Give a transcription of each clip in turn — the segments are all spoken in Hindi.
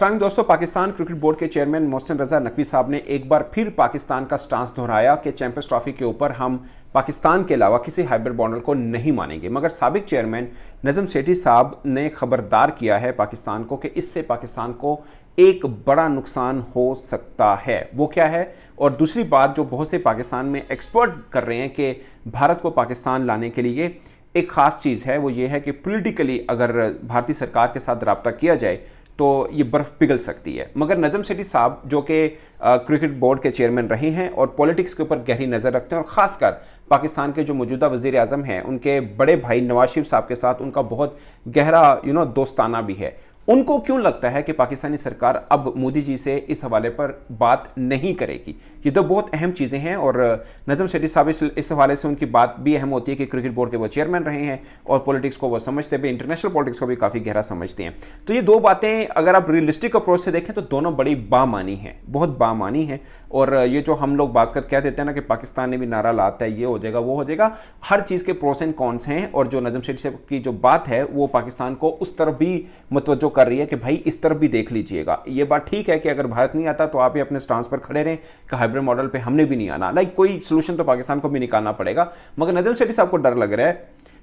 टाइम दोस्तों, पाकिस्तान क्रिकेट बोर्ड के चेयरमैन मोहसिन रजा नकवी साहब ने एक बार फिर पाकिस्तान का स्टांस दोहराया कि चैंपियंस ट्रॉफी के ऊपर हम पाकिस्तान के अलावा किसी हाइब्रिड मॉडल को नहीं मानेंगे। मगर साबिक चेयरमैन नजम सेठी साहब ने खबरदार किया है पाकिस्तान को कि इससे पाकिस्तान को एक बड़ा नुकसान हो सकता है। वो क्या है? और दूसरी बात जो बहुत से पाकिस्तान में एक्सपर्ट कर रहे हैं कि भारत को पाकिस्तान लाने के लिए एक ख़ास चीज़ है, वो ये है कि पॉलिटिकली अगर भारतीय सरकार के साथ रब्ता किया जाए तो ये बर्फ़ पिघल सकती है। मगर नजम सेठी साहब जो कि क्रिकेट बोर्ड के चेयरमैन रहे हैं और पॉलिटिक्स के ऊपर गहरी नज़र रखते हैं, और ख़ासकर पाकिस्तान के जो मौजूदा वज़ीर आज़म हैं उनके बड़े भाई नवाज शरीफ साहब के साथ उनका बहुत गहरा दोस्ताना भी है। उनको क्यों लगता है कि पाकिस्तानी सरकार अब मोदी जी से इस हवाले पर बात नहीं करेगी? ये तो बहुत अहम चीज़ें हैं। और नजम सेठी साहब इस हवाले से उनकी बात भी अहम होती है कि क्रिकेट बोर्ड के वो चेयरमैन रहे हैं और पॉलिटिक्स को वो समझते भी, इंटरनेशनल पॉलिटिक्स को भी काफ़ी गहरा समझते हैं। तो ये दो बातें अगर आप रियलिस्टिक अप्रोच से देखें तो दोनों बड़ी बामानी हैं, बहुत बामानी हैं। और ये जो हम लोग बात कर कह देते हैं ना कि पाकिस्तान ने भी नारा लाता है ये हो जाएगा वो हो जाएगा, हर चीज़ के प्रोस एंड कॉन्स हैं। और जो नजम सेठी साहब की जो बात है वो पाकिस्तान को उस तरफ भी मुतवज्जो कर रही है कि भाई इस तरफ भी देख लीजिएगा। ये बात ठीक है कि अगर भारत नहीं आता तो आप ही अपने स्टांस पर खड़े रहें कि हाइब्रिड मॉडल पे हमने भी नहीं आना। कोई सोल्यूशन तो पाकिस्तान को भी निकालना पड़ेगा। मगर नजम सेठी साहब को डर लग रहा है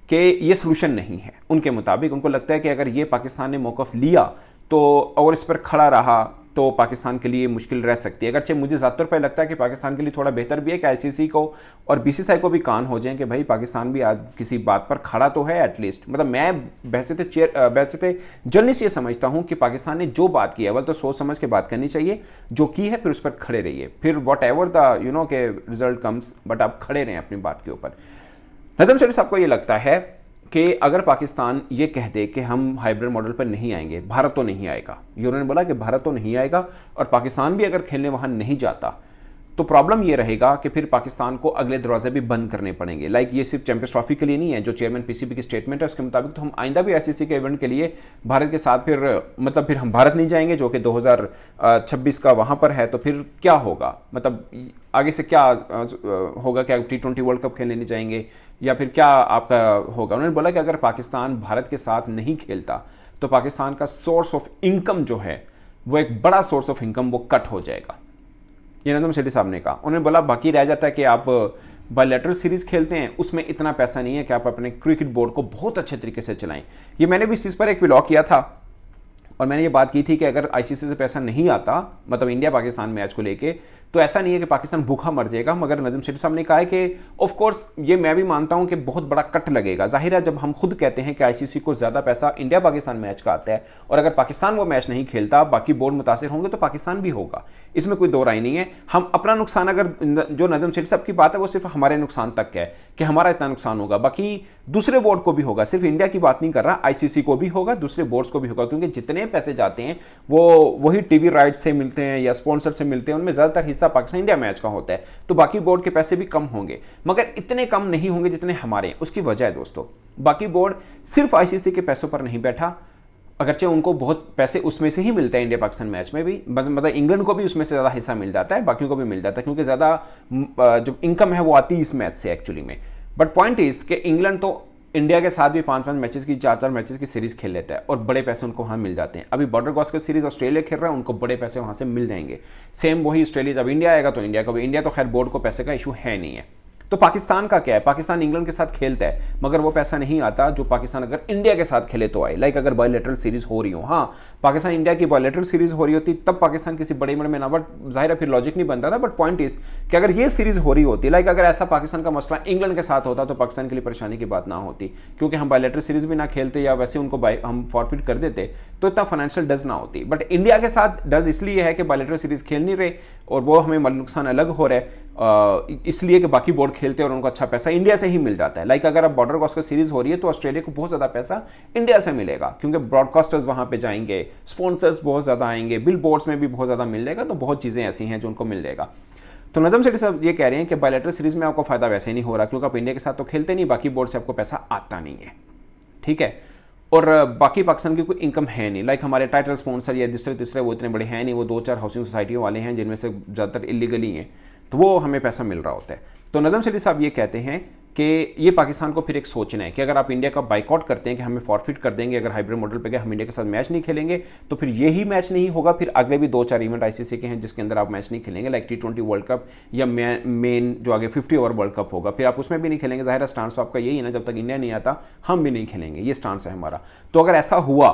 कि ये सोल्यूशन नहीं है उनके मुताबिक। उनको लगता है कि अगर ये पाकिस्तान ने मौक़िफ़ लिया तो और इस पर खड़ा रहा तो पाकिस्तान के लिए मुश्किल रह सकती है। अगरचे मुझे ज़ात तौर पर लगता है कि पाकिस्तान के लिए थोड़ा बेहतर भी है कि आईसीसी को और बीसीसीआई को भी कान हो जाएं कि भाई पाकिस्तान भी आज किसी बात पर खड़ा तो है एटलीस्ट। मतलब मैं वैसे जर्नलिस्ट ये समझता हूँ कि पाकिस्तान ने जो बात की है अव्वल तो सोच समझ के बात करनी चाहिए, जो की है फिर उस पर खड़े रहिए, फिर वॉट एवर द के रिजल्ट कम्स, बट आप खड़े रहें अपनी बात के ऊपर। नजम सेठी साहब को ये लगता है कि अगर पाकिस्तान ये कह दे कि हम हाइब्रिड मॉडल पर नहीं आएंगे, भारत तो नहीं आएगा, ये उन्होंने बोला कि भारत तो नहीं आएगा और पाकिस्तान भी अगर खेलने वहाँ नहीं जाता तो प्रॉब्लम ये रहेगा कि फिर पाकिस्तान को अगले दरवाजे भी बंद करने पड़ेंगे। ये सिर्फ चैंपियंस ट्रॉफी के लिए नहीं है। जो चेयरमैन पीसीबी की स्टेटमेंट है उसके मुताबिक तो हम आइंदा भी आईसीसी के इवेंट के लिए भारत के साथ फिर हम भारत नहीं जाएंगे, जो कि 2026 का वहाँ पर है। तो फिर क्या होगा? मतलब आगे से क्या होगा? क्या T20 वर्ल्ड कप खेलने नहीं जाएंगे या फिर क्या आपका होगा? उन्होंने बोला कि अगर पाकिस्तान भारत के साथ नहीं खेलता तो पाकिस्तान का सोर्स ऑफ इनकम जो है वो एक बड़ा सोर्स ऑफ इनकम वो कट हो जाएगा। ये नजम सेठी साहब ने कहा। उन्होंने बोला बाकी रह जाता है कि आप बायलैटरल सीरीज़ खेलते हैं, उसमें इतना पैसा नहीं है कि आप अपने क्रिकेट बोर्ड को बहुत अच्छे तरीके से चलाएं। ये मैंने भी इस चीज़ पर एक व्लॉग किया था और मैंने ये बात की थी कि अगर आईसीसी से पैसा नहीं आता, मतलब इंडिया पाकिस्तान मैच को लेके, तो ऐसा नहीं है कि पाकिस्तान भूखा मर जाएगा। मगर नजम सेठी साहब ने कहा है कि ऑफ कोर्स ये मैं भी मानता हूं कि बहुत बड़ा कट लगेगा। जाहिर है जब हम खुद कहते हैं कि आईसीसी को ज़्यादा पैसा इंडिया पाकिस्तान मैच का आता है और अगर पाकिस्तान वो मैच नहीं खेलता, बाकी बोर्ड मुतासिर होंगे तो पाकिस्तान भी होगा, इसमें कोई दो राय नहीं है। हम अपना नुकसान, अगर जो नजम सेठी साहब की बात है वो सिर्फ हमारे नुकसान तक है कि हमारा इतना नुकसान होगा, बाकी दूसरे बोर्ड को भी होगा। सिर्फ इंडिया की बात नहीं कर रहा, आईसीसी को भी होगा, दूसरे बोर्ड्स को भी होगा, क्योंकि जितने पैसे जाते हैं वो वही टीवी राइट्स से मिलते हैं या स्पॉन्सर से मिलते हैं, उनमें ज़्यादातर हिस्सा पाकिस्तान इंडिया मैच का होता है। तो बाकी बोर्ड के पैसे भी कम होंगे, मगर इतने कम नहीं होंगे जितने हमारे। उसकी वजह है दोस्तों, बाकी बोर्ड सिर्फ आईसीसी के पैसों पर नहीं बैठा, अगरचे उनको बहुत पैसे उसमें से ही मिलता है। इंडिया पाकिस्तान मैच में भी मतलब इंग्लैंड को भी उसमें से ज़्यादा हिस्सा मिल जाता है, बाकियों को भी मिल जाता है, क्योंकि ज़्यादा जो इनकम है वो आती है इस मैच से एक्चुअली में। बट पॉइंट इज कि इंग्लैंड तो इंडिया के साथ भी 5-5 मैचेस की, 4-4 मैचेस की सीरीज खेल लेता है और बड़े पैसे उनको वहाँ मिल जाते हैं। अभी बॉर्डर गावस्कर सीरीज ऑस्ट्रेलिया खेल रहा है, उनको बड़े पैसे वहाँ से मिल जाएंगे। सेम वही ऑस्ट्रेलिया जब इंडिया आएगा तो इंडिया का भी, इंडिया तो खैर बोर्ड को पैसे का इशू है नहीं है। तो पाकिस्तान का क्या है? पाकिस्तान इंग्लैंड के साथ खेलता है मगर वो पैसा नहीं आता जो पाकिस्तान अगर इंडिया के साथ खेले तो आए। अगर बायलैटरल सीरीज हो रही हो, हाँ पाकिस्तान इंडिया की बायलैटरल सीरीज हो रही होती तब पाकिस्तान किसी बड़े में ना, बट जाहिर है फिर लॉजिक नहीं बनता था। बट पॉइंट इज कि अगर ये सीरीज हो रही होती, अगर ऐसा पाकिस्तान का मसला इंग्लैंड के साथ होता तो पाकिस्तान के लिए परेशानी की बात ना होती, क्योंकि हम बायलैटरल सीरीज भी ना खेलते या वैसे उनको हम फॉरफिट कर देते तो इतना फाइनेंशियल डज ना होती। बट इंडिया के साथ डज इसलिए है कि बायलैटरल सीरीज खेल नहीं रहे और वो हमें नुकसान अलग हो रहा है, इसलिए कि बाकी बोर्ड खेलते हैं और उनको अच्छा पैसा इंडिया से ही मिल जाता है। अगर अब बॉर्डर गावस्कर सीरीज हो रही है तो ऑस्ट्रेलिया को बहुत ज़्यादा पैसा इंडिया से मिलेगा, क्योंकि ब्रॉडकास्टर्स वहाँ पे जाएंगे, स्पॉन्सर्स बहुत ज़्यादा आएंगे, बिल बोर्ड्स में भी बहुत ज़्यादा मिल जाएगा। तो बहुत चीज़ें ऐसी हैं जो उनको मिल जाएगा। तो नजम सेठी साहब ये कह रहे हैं कि बायलैटरल सीरीज में आपको फायदा वैसे नहीं हो रहा, क्योंकि आप इंडिया के साथ तो खेलते नहीं, बाकी बोर्ड से आपको पैसा आता नहीं है, ठीक है। और बाकी पाकिस्तान की कोई इनकम है नहीं। हमारे टाइटल स्पॉन्सर या तीसरे वो इतने बड़े हैं नहीं, वो 2-4 हाउसिंग सोसाइटियों वाले हैं जिनमें से ज़्यादातर इलीगली हैं, तो वो हमें पैसा मिल रहा होता है। तो नजम सेठी साहब ये कहते हैं कि ये पाकिस्तान को फिर एक सोचना है कि अगर आप इंडिया का बाइकआउट करते हैं कि हमें फॉरफिट कर देंगे, अगर हाइब्रिड मॉडल पे गए हम इंडिया के साथ मैच नहीं खेलेंगे, तो फिर यही मैच नहीं होगा, फिर अगले भी 2-4 इवेंट आईसीसी के हैं जिसके अंदर आप मैच नहीं खेलेंगे, लाइक T20 वर्ल्ड कप या मेन जो आगे 50 ओवर वर्ल्ड कप होगा, फिर आप उसमें भी नहीं खेलेंगे। ज़ाहिर स्टांस तो आपका यही है ना, जब तक इंडिया नहीं आता हम भी नहीं खेलेंगे, ये स्टांस है हमारा। तो अगर ऐसा हुआ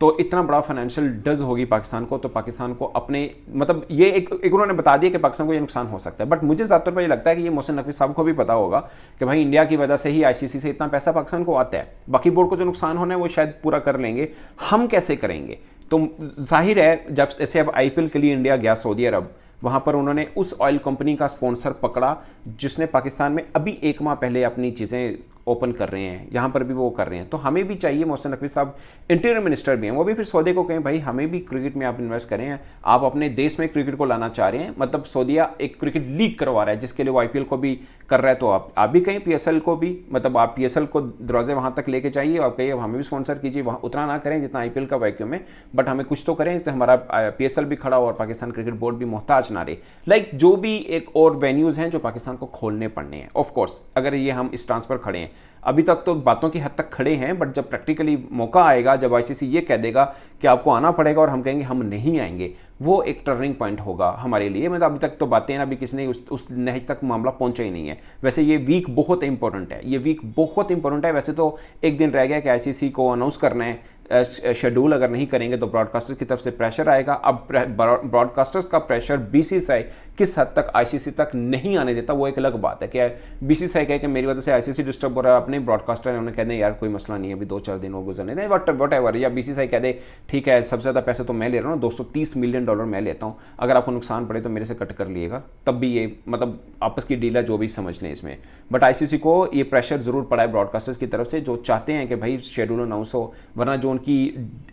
तो इतना बड़ा फाइनेंशियल डज होगी पाकिस्तान को, तो पाकिस्तान को अपने मतलब ये एक उन्होंने बता दिया कि पाकिस्तान को ये नुकसान हो सकता है। बट मुझे ज़्यादातर पर ये लगता है कि ये मोहसिन नकवी साहब को भी पता होगा कि भाई इंडिया की वजह से ही आईसीसी से इतना पैसा पाकिस्तान को आता है, बाकी बोर्ड को जो नुकसान होना है वो शायद पूरा कर लेंगे, हम कैसे करेंगे। तो जाहिर है जब ऐसे अब आईपीएल के लिए इंडिया गया सऊदी अरब, वहाँ पर उन्होंने उस ऑयल कंपनी का स्पॉन्सर पकड़ा जिसने पाकिस्तान में अभी 1 माह पहले अपनी चीज़ें ओपन कर रहे हैं, यहाँ पर भी वो कर रहे हैं। तो हमें भी चाहिए, मोहसिन नकवी साहब इंटीरियर मिनिस्टर भी हैं, वो भी फिर सऊदी को कहें भाई हमें भी क्रिकेट में आप इन्वेस्ट करें, आप अपने देश में क्रिकेट को लाना चाह रहे हैं, मतलब सऊदीया एक क्रिकेट लीग करवा रहा है जिसके लिए वो आईपीएल को भी कर रहा है, तो आप भी कहें पीएसएल को भी, मतलब आप पीएसएल को दरवाजे वहाँ तक लेके चाहिए, आप कहिए हमें भी स्पॉन्सर कीजिए, वहाँ उतना ना करें जितना आईपीएल का वैक्यूम है, बट हमें कुछ तो करें तो हमारा पीएसएल भी खड़ा हो और पाकिस्तान क्रिकेट बोर्ड भी मोहताज ना रहे। लाइक जो भी एक और वेन्यूज़ हैं जो पाकिस्तान को खोलने पड़ने हैं। ऑफकोर्स अगर ये हम इस स्टांस पर खड़े हैं, अभी तक तो बातों की हद तक खड़े हैं, बट जब प्रैक्टिकली मौका आएगा, जब आईसीसी ये कह देगा कि आपको आना पड़ेगा और हम कहेंगे हम नहीं आएंगे, वो एक टर्निंग पॉइंट होगा हमारे लिए। मतलब अभी तक तो बातें अभी किसी ने उस नहज तक मामला पहुंचा ही नहीं है। वैसे ये वीक बहुत इंपॉर्टेंट है, ये वीक बहुत इंपॉर्टेंट है। वैसे तो एक दिन रह गया कि आईसीसी को अनाउंस करना है शेड्यूल, अगर नहीं करेंगे तो ब्रॉडकास्टर्स की तरफ से प्रेशर आएगा। अब ब्रॉडकास्टर्स का प्रेशर बीसीसीआई किस हद तक आईसीसी तक नहीं आने देता वो एक अलग बात है। कि बीसीसीआई कहे कि मेरी वजह से आईसीसी डिस्टर्ब हो रहा है, अपने ब्रॉडकास्टर है उन्हें कह दें यार कोई मसला नहीं है, अभी 2-4 दिन वो गुजरने दें, वट एवर, या बीसीसीआई कह दे ठीक है सबसे ज़्यादा पैसे तो मैं ले रहा हूँ, $230 मिलियन मैं लेता हूँ, अगर आपको नुकसान पड़े तो मेरे से कट कर लिएगा, तब भी ये मतलब आपस की डील है, जो भी समझ लें इसमें। बट आईसीसी को ये प्रेशर जरूर पड़ा है ब्रॉडकास्टर्स की तरफ से, जो चाहते हैं कि भाई शेड्यूल अनाउंस हो, वरना जो उनकी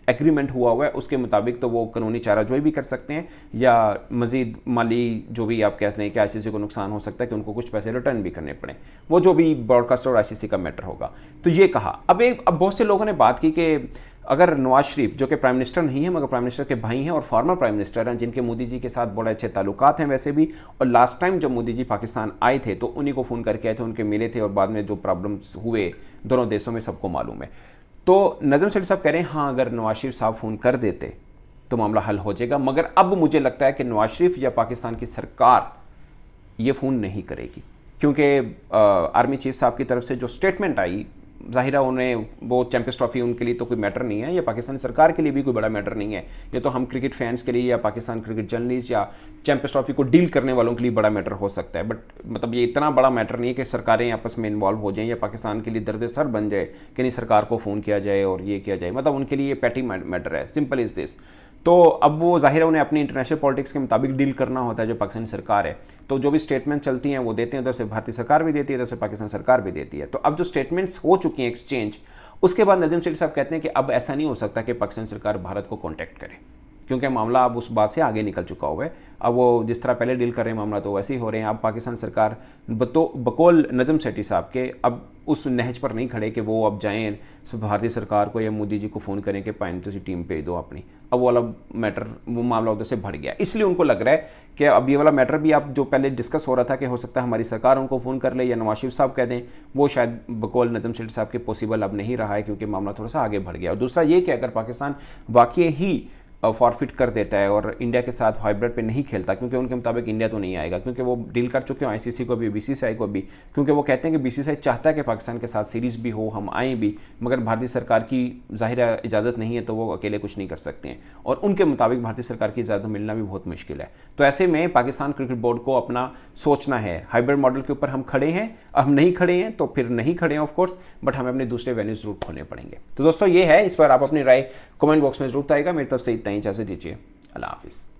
एग्रीमेंट हुआ हुआ है उसके मुताबिक तो वो कानूनी चाराजोई भी कर सकते हैं, या मजीद माली जो भी आप कहते हैं कि आईसीसी को नुकसान हो सकता है कि उनको कुछ पैसे रिटर्न भी करने पड़े, वो जो भी ब्रॉडकास्टर और आईसीसी का मैटर होगा। तो ये कहा। अब बहुत से लोगों ने बात की कि अगर नवाज शरीफ जो कि प्राइम मिनिस्टर नहीं है मगर प्राइम मिनिस्टर के भाई हैं और फॉर्मर प्राइम मिनिस्टर हैं, जिनके मोदी जी के साथ बड़े अच्छे ताल्लुकात हैं वैसे भी, और लास्ट टाइम जब मोदी जी पाकिस्तान आए थे तो उन्हीं को फ़ोन करके आए थे, उनके मिले थे, और बाद में जो प्रॉब्लम्स हुए दोनों देशों में सबको मालूम है। तो नजम सेठी साहब कह रहे हैं हाँ अगर नवाज शरीफ साहब फ़ोन कर देते तो मामला हल हो जाएगा, मगर अब मुझे लगता है कि नवाज शरीफ या पाकिस्तान की सरकार ये फ़ोन नहीं करेगी, क्योंकि आर्मी चीफ साहब की तरफ से जो स्टेटमेंट आई, ज़ाहिर है उन्हें वो चैंपियंस ट्रॉफी उनके लिए तो कोई मैटर नहीं है, या पाकिस्तान सरकार के लिए भी कोई बड़ा मैटर नहीं है, ये तो हम क्रिकेट फैंस के लिए या पाकिस्तान क्रिकेट जर्नलिस्ट या चैंपियंस ट्रॉफी को डील करने वालों के लिए बड़ा मैटर हो सकता है। बट मतलब ये इतना बड़ा मैटर नहीं है कि सरकारें आपस में इन्वॉल्व हो जाएं या पाकिस्तान के लिए दर्द सर बन जाए कि नहीं सरकार को फ़ोन किया जाए और ये किया जाए, मतलब उनके लिए ये पैटी मैटर है, सिंपल इज़ दिस। तो अब वो ज़ाहिर है उन्हें अपनी इंटरनेशनल पॉलिटिक्स के मुताबिक डील करना होता है जो पाकिस्तानी सरकार है, तो जो भी स्टेटमेंट चलती हैं वो देते हैं, उधर से भारतीय सरकार भी देती है, उधर से पाकिस्तान सरकार भी देती है। तो अब जो स्टेटमेंट्स हो चुकी हैं एक्सचेंज, उसके बाद नदीम सेठी साहब कहते हैं कि अब ऐसा नहीं हो सकता कि पाकिस्तान सरकार भारत को कॉन्टैक्ट करे, क्योंकि मामला अब उस बात से आगे निकल चुका हुआ है। अब वो जिस तरह पहले डील कर रहे हैं मामला तो वैसे ही हो रहे हैं। अब पाकिस्तान सरकार बकौल नजम सेठी साहब के अब उस नहज पर नहीं खड़े कि वो अब जाएं भारतीय सरकार को या मोदी जी को फ़ोन करें कि पाइन तुसी टीम भेज दो अपनी। अब वो वाला मैटर, वो मामला उधर से बढ़ गया, इसलिए उनको लग रहा है कि अब ये वाला मैटर भी अब जो पहले डिस्कस हो रहा था कि हो सकता है हमारी सरकार उनको फ़ोन कर ले या नवाज शरीफ साहब कह दें, वो शायद बकौल नजम सेठी साहब के पॉसिबल अब नहीं रहा है, क्योंकि मामला थोड़ा सा आगे बढ़ गया। और दूसरा ये कि अगर पाकिस्तान वाकई ही फॉरफिट कर देता है और इंडिया के साथ हाइब्रिड पे नहीं खेलता, क्योंकि उनके मुताबिक इंडिया तो नहीं आएगा, क्योंकि वो डील कर चुके हैं आईसीसी को भी, बीसीसीआई को भी, क्योंकि वो कहते हैं कि बीसीसीआई चाहता है कि पाकिस्तान के साथ सीरीज़ भी हो, हम आएँ भी, मगर भारतीय सरकार की ज़ाहिर इजाज़त नहीं है तो वो अकेले कुछ नहीं कर सकते हैं, और उनके मुताबिक भारतीय सरकार की इजाज़त मिलना भी बहुत मुश्किल है। तो ऐसे में पाकिस्तान क्रिकेट बोर्ड को अपना सोचना है, हाइब्रिड मॉडल के ऊपर हम खड़े हैं, हम नहीं खड़े हैं तो फिर नहीं खड़े हैं ऑफकोर्स, बट हमें अपने दूसरे वेन्यूज जरूर खोलने पड़ेंगे। तो दोस्तों ये है, इस पर आप अपनी राय कमेंट बॉक्स में जरूर बताइएगा। मेरी तरफ से इतना ही, इजाज़त दीजिए, अल्लाह हाफिज़।